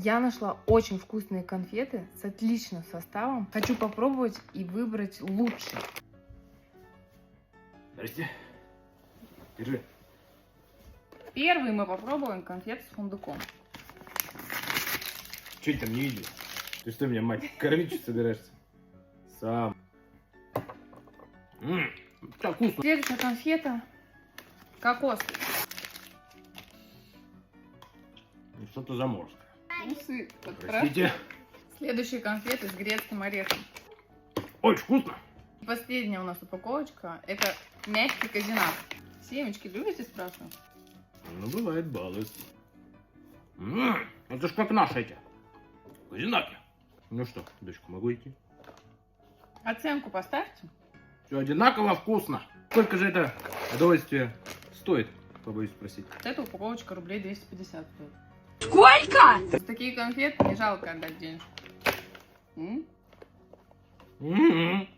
Я нашла очень вкусные конфеты с отличным составом. Хочу попробовать и выбрать лучший. Здрасте. Держи. Первый мы попробуем конфеты с фундуком. Че ты там не видел? Ты что, меня, мать, кормить что собираешься? Сам. Так вкусно. Следующая конфета кокос. Что-то заморское. Усы. Простите. Следующие конфеты с грецким орехом. Очень вкусно. Последняя у нас упаковочка. Это мягкий казинак. Семечки любите, спрашиваю? Ну, бывает, балуюсь. Это ж как наши эти. Казинаки. Ну что, дочка, могу идти? Оценку поставьте. Все одинаково вкусно. Сколько же это удовольствие стоит, побоюсь спросить? Вот эта упаковочка рублей 250 стоит. Сколько? За такие конфеты не жалко отдать денежку. М-м-м.